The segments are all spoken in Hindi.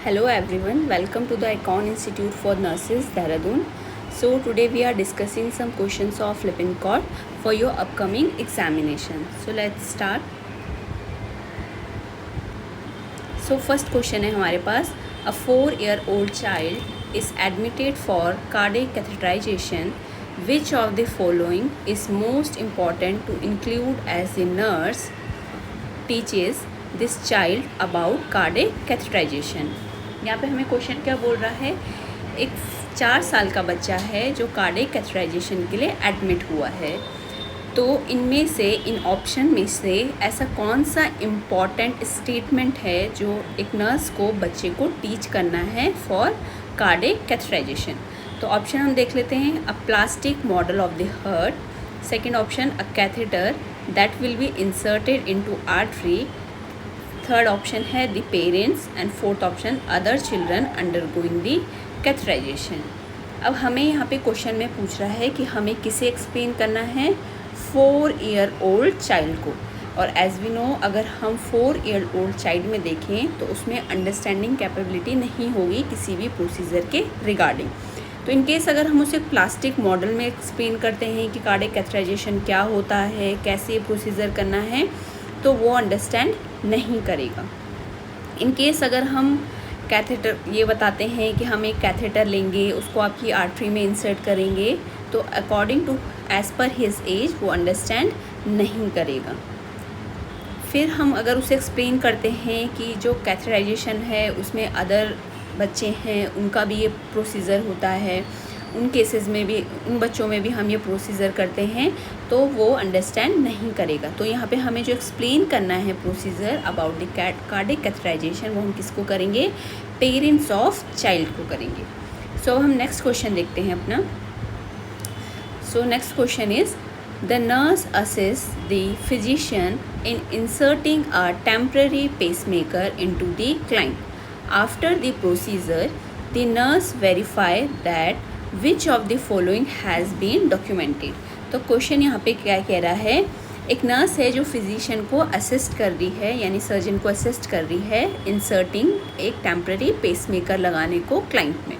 Hello everyone, welcome to the Icon Institute for Nurses, Dehradun. So today we are discussing some questions of Lippincott for your upcoming examination. So let's start. So first question है हमारे पास, a 4-year-old child is admitted for cardiac catheterization. Which of the following is most important to include as the nurse teaches this child about cardiac catheterization? यहाँ पे हमें क्वेश्चन क्या बोल रहा है, एक 4 साल का बच्चा है जो कार्डियक कैथेटराइजेशन के लिए एडमिट हुआ है। तो इनमें से इन ऑप्शन में से ऐसा कौन सा इम्पॉर्टेंट स्टेटमेंट है जो एक नर्स को बच्चे को टीच करना है फॉर कार्डियक कैथेटराइजेशन? तो ऑप्शन हम देख लेते हैं, a plastic model of the heart. Second option, a catheter that will be inserted into artery. Third option है the parents and fourth option other children undergoing the catheterization. अब हमें यहाँ पे क्वेश्चन में पूछ रहा है कि हमें किसे एक्सप्लेन करना है, 4-year-old चाइल्ड को। और एज वी नो, अगर हम 4-year-old चाइल्ड में देखें तो उसमें अंडरस्टैंडिंग कैपेबिलिटी नहीं होगी किसी भी प्रोसीजर के रिगार्डिंग। तो इन केस अगर हम उसे प्लास्टिक मॉडल में एक्सप्लेन करते हैं कि कार्डियक कैथेटराइजेशन क्या होता है, कैसे ये प्रोसीजर करना है, तो वो अंडरस्टैंड नहीं करेगा। इन केस अगर हम कैथेटर ये बताते हैं कि हम एक कैथेटर लेंगे, उसको आपकी आर्टरी में इंसर्ट करेंगे, तो according to as per his age वो अंडरस्टैंड नहीं करेगा। फिर हम अगर उसे एक्सप्लेन करते हैं कि जो कैथेटराइजेशन है उसमें अदर बच्चे हैं, उनका भी ये प्रोसीजर होता है, उन केसेस में भी, उन बच्चों में भी हम ये प्रोसीजर करते हैं, तो वो अंडरस्टैंड नहीं करेगा। तो यहाँ पे हमें जो एक्सप्लेन करना है procedure about the cardiac catheterization, वो हम किसको करेंगे, पेरेंट्स ऑफ चाइल्ड को करेंगे। सो हम नेक्स्ट क्वेश्चन देखते हैं अपना। So next question is, the nurse assist the physician in inserting a temporary pacemaker into the client. After the procedure the nurse verify that which of the following has been documented. तो क्वेश्चन यहाँ पे क्या कह रहा है, एक नर्स है जो फिजिशियन को असिस्ट कर रही है, यानी सर्जन को असिस्ट कर रही है इंसर्टिंग एक टेम्पररी पेसमेकर लगाने को क्लाइंट में।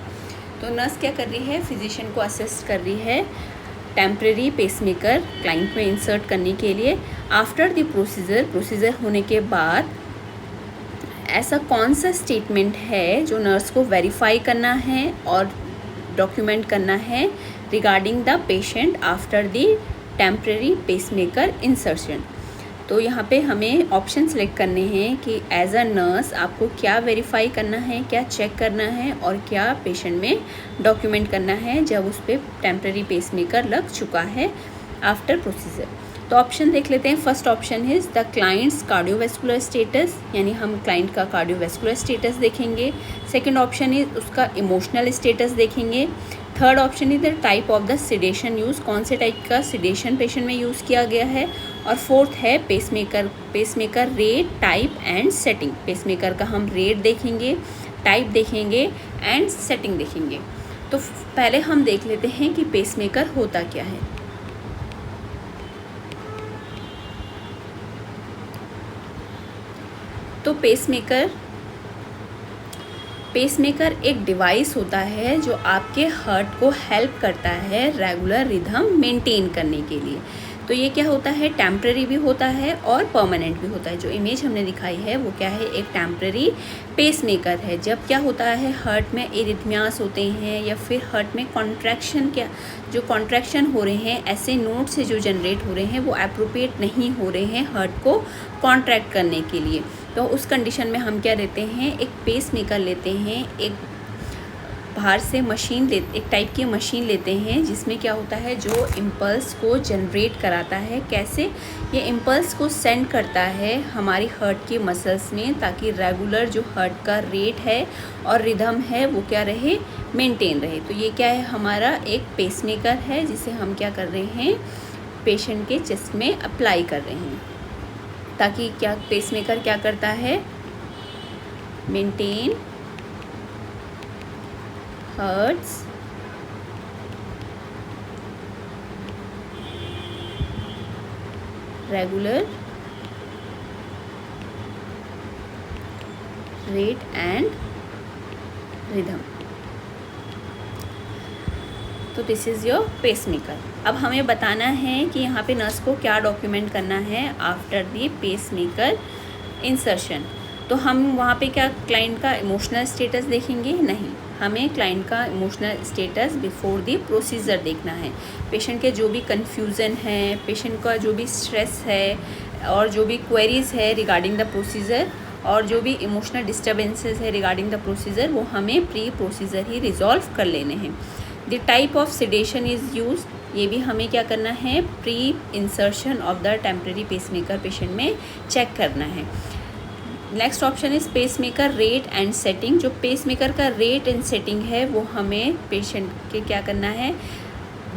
तो नर्स क्या कर रही है, फिजिशियन को असिस्ट कर रही है टेम्पररी पेसमेकर क्लाइंट में इंसर्ट करने के लिए। आफ्टर द प्रोसीजर होने के बाद ऐसा कौन सा स्टेटमेंट है जो नर्स को वेरीफाई करना है और डॉक्यूमेंट करना है regarding the patient after the temporary pacemaker insertion. तो यहाँ पे हमें ऑप्शन सेलेक्ट करने हैं कि एज अ नर्स आपको क्या वेरीफाई करना है, क्या चेक करना है और क्या पेशेंट में डॉक्यूमेंट करना है जब उस पर टेम्पररी पेसमेकर लग चुका है आफ्टर प्रोसीजर। तो ऑप्शन देख लेते हैं। First option is the clients cardiovascular status, यानी हम क्लाइंट का कार्डियोवैस्कुलर स्टेटस देखेंगे। सेकंड ऑप्शन इज उसका इमोशनल स्टेटस देखेंगे। Third option is the type of the sedation use, कौन से टाइप का सिडेशन पेशेंट में यूज़ किया गया है। और फोर्थ है pacemaker rate, type and setting. Pacemaker का हम रेट देखेंगे, टाइप देखेंगे एंड सेटिंग देखेंगे। तो पहले हम देख लेते हैं कि पेसमेकर होता क्या है। तो पेसमेकर एक डिवाइस होता है जो आपके हार्ट को हेल्प करता है रेगुलर रिदम मेंटेन करने के लिए। तो ये क्या होता है, टेम्पररी भी होता है और परमानेंट भी होता है। जो इमेज हमने दिखाई है वो क्या है, एक टेम्पररी पेसमेकर है। जब क्या होता है, हार्ट में इरिथमियास होते हैं या फिर हार्ट में कॉन्ट्रैक्शन, जो कॉन्ट्रैक्शन हो रहे हैं, ऐसे नोट से जो जनरेट हो रहे हैं वो अप्रोप्रिएट नहीं हो रहे हैं हार्ट को कॉन्ट्रैक्ट करने के लिए। तो उस कंडीशन में हम क्या लेते हैं, एक पेसमेकर लेते हैं, एक बाहर से एक टाइप की मशीन लेते हैं जिसमें क्या होता है, जो इम्पल्स को जनरेट कराता है। कैसे ये इम्पल्स को सेंड करता है हमारी हार्ट की मसल्स में, ताकि रेगुलर जो हार्ट का रेट है और रिदम है वो क्या रहे, मेंटेन रहे। तो ये क्या है, हमारा एक पेसमेकर है जिसे हम क्या कर रहे हैं, पेशेंट के चेस्ट में अप्लाई कर रहे हैं, ताकि क्या पेसमेकर क्या करता है, maintain heart's regular rate and rhythm. तो दिस इज़ योर पेसमेकर। अब हमें बताना है कि यहाँ पे नर्स को क्या डॉक्यूमेंट करना है आफ्टर दी पेसमेकर इंसर्शन। तो हम वहाँ पे क्या क्लाइंट का इमोशनल स्टेटस देखेंगे? नहीं, हमें क्लाइंट का emotional status before the procedure देखना है। पेशेंट के जो भी कन्फ्यूज़न है, पेशेंट का जो भी स्ट्रेस है और जो भी क्वेरीज़ है रिगार्डिंग द प्रोसीजर और जो भी इमोशनल डिस्टर्बेंसेस है रिगार्डिंग द प्रोसीजर, वो हमें प्री प्रोसीजर ही रिजॉल्व कर लेने हैं। The type of sedation is use, ये भी हमें क्या करना है? Pre insertion of the temporary pacemaker patient में चेक करना है। Next option is pacemaker rate and setting. जो पेसमेकर का रेट एंड सेटिंग है वो हमें पेशेंट के क्या करना है?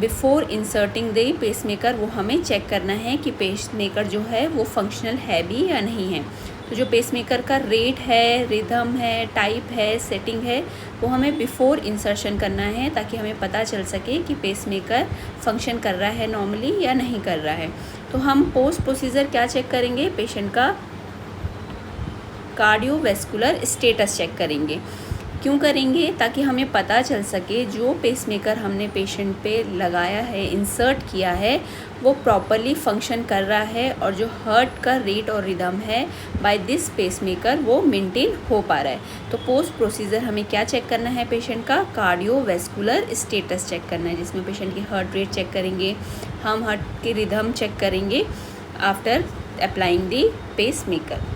बिफोर इंसर्टिंग द पेसमेकर वो हमें चेक करना है कि पेसमेकर जो है वो फंक्शनल है भी या नहीं है। तो जो पेसमेकर का रेट है, रिदम है, टाइप है, सेटिंग है, वो हमें बिफोर इंसर्शन करना है ताकि हमें पता चल सके कि पेसमेकर फंक्शन कर रहा है नॉर्मली या नहीं कर रहा है। तो हम पोस्ट प्रोसीजर क्या चेक करेंगे? पेशेंट का कार्डियोवैस्कुलर स्टेटस चेक करेंगे। क्यों करेंगे? ताकि हमें पता चल सके जो पेसमेकर हमने पेशेंट पे लगाया है, इंसर्ट किया है, वो प्रॉपरली फंक्शन कर रहा है और जो हार्ट का रेट और रिदम है बाय दिस पेसमेकर वो मेंटेन हो पा रहा है। तो पोस्ट प्रोसीजर हमें क्या चेक करना है? पेशेंट का कार्डियोवैस्कुलर स्टेटस चेक करना है, जिसमें पेशेंट की हार्ट रेट चेक करेंगे, हम हार्ट की रिदम चेक करेंगे after applying the pacemaker.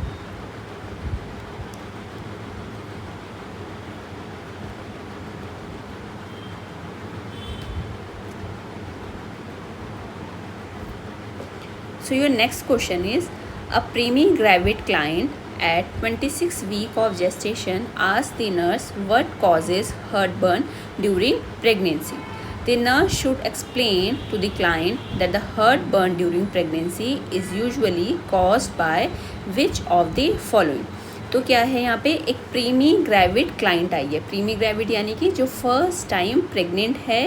So your next question is, a preemie gravid client at 26 week of gestation asked the nurse what causes heartburn during pregnancy. The nurse should explain to the client that the heartburn during pregnancy is usually caused by which of the following. तो क्या है यहाँ पे? एक प्रीमी ग्रेविड क्लाइंट आई है। प्रीमी ग्रेविड यानी कि जो फर्स्ट टाइम प्रेग्नेंट है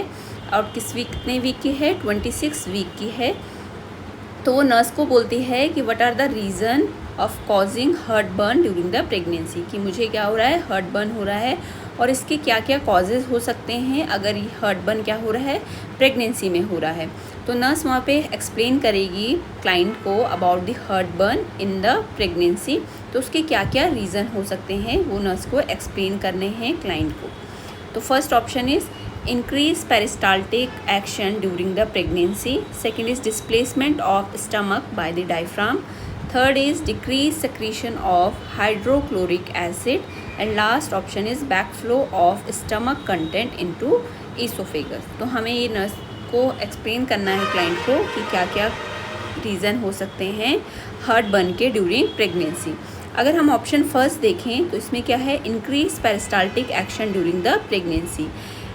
और कितने वीक की है? 26 वीक की है। तो वो नर्स को बोलती है कि what are the reason of causing heartburn during the pregnancy, कि मुझे क्या हो रहा है? हार्टबर्न हो रहा है और इसके क्या क्या कॉजेज़ हो सकते हैं अगर ये हार्टबर्न क्या हो रहा है? प्रेगनेंसी में हो रहा है। तो नर्स वहाँ पे एक्सप्लेन करेगी क्लाइंट को about the heartburn in the pregnancy. तो उसके क्या क्या रीज़न हो सकते हैं वो नर्स को एक्सप्लेन करने हैं क्लाइंट को। तो first option is increase peristaltic action during the pregnancy. Second is displacement of stomach by the diaphragm. Third is decreased secretion of hydrochloric acid. And last option is backflow of stomach content into esophagus. तो हमें ये नर्स को एक्सप्लेन करना है क्लाइंट को कि क्या क्या रीज़न हो सकते हैं हार्टबर्न के ड्यूरिंग प्रेगनेंसी। अगर हम ऑप्शन फर्स्ट देखें तो इसमें क्या है? Increase peristaltic action during the pregnancy.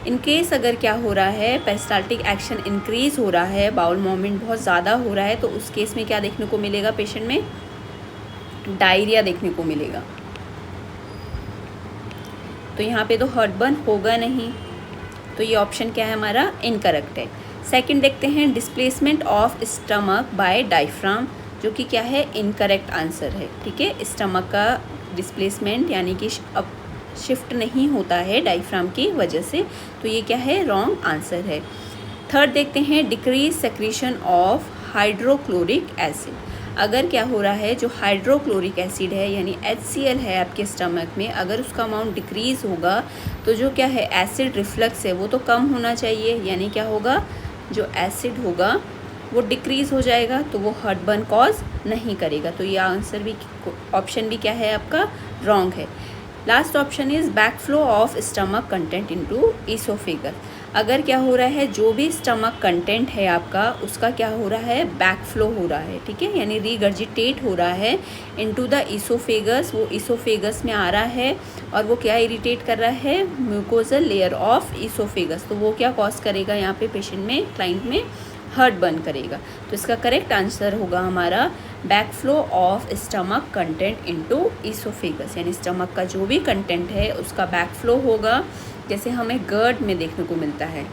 In case अगर क्या हो रहा है? पेरिस्टाल्टिक एक्शन इंक्रीज़ हो रहा है, बाउल मूवमेंट बहुत ज़्यादा हो रहा है, तो उस केस में क्या देखने को मिलेगा? पेशेंट में डायरिया देखने को मिलेगा। तो यहाँ पे तो हार्टबर्न होगा नहीं, तो ये ऑप्शन क्या है हमारा? इनकरेक्ट है। सेकंड देखते हैं displacement of stomach by diaphragm, जो कि क्या है? इनकरेक्ट आंसर है। ठीक है, स्टमक का डिस्प्लेसमेंट यानी कि अब शिफ्ट नहीं होता है डायफ्राम की वजह से, तो ये क्या है? रॉन्ग आंसर है। थर्ड देखते हैं decrease secretion of hydrochloric acid. अगर क्या हो रहा है? जो हाइड्रोक्लोरिक एसिड है यानी HCl है आपके स्टमक में, अगर उसका अमाउंट डिक्रीज़ होगा तो जो क्या है? एसिड रिफ्लक्स है वो तो कम होना चाहिए, यानी क्या होगा? जो एसिड होगा वो डिक्रीज़ हो जाएगा, तो वो हार्टबर्न कॉज नहीं करेगा। तो ये आंसर भी, ऑप्शन भी क्या है आपका? रॉन्ग है। Last option is backflow of stomach content into oesophagus. अगर क्या हो रहा है? जो भी स्टमक कंटेंट है आपका उसका क्या हो रहा है? बैकफ्लो हो रहा है। ठीक है, यानी रीगर्जिटेट हो रहा है इनटू द ईसोफेगस। वो ईसोफेगस में आ रहा है और वो क्या इरिटेट कर रहा है? Mucosal layer of oesophagus. तो वो क्या कॉज करेगा यहाँ पे पेशेंट में, क्लाइंट में? हार्टबर्न करेगा। तो इसका करेक्ट आंसर होगा हमारा backflow of stomach content into oesophagus, यानी स्टमक का जो भी कंटेंट है उसका बैकफ्लो होगा, जैसे हमें गर्ड में देखने को मिलता है।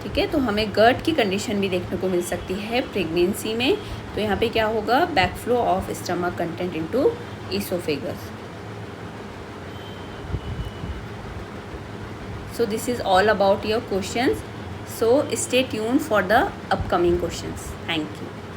ठीक है, तो हमें गर्ड की कंडीशन भी देखने को मिल सकती है प्रेगनेंसी में। तो यहाँ पे क्या होगा? Backflow of stomach content into oesophagus. So this is all about your questions. So stay tuned for the upcoming questions. Thank you.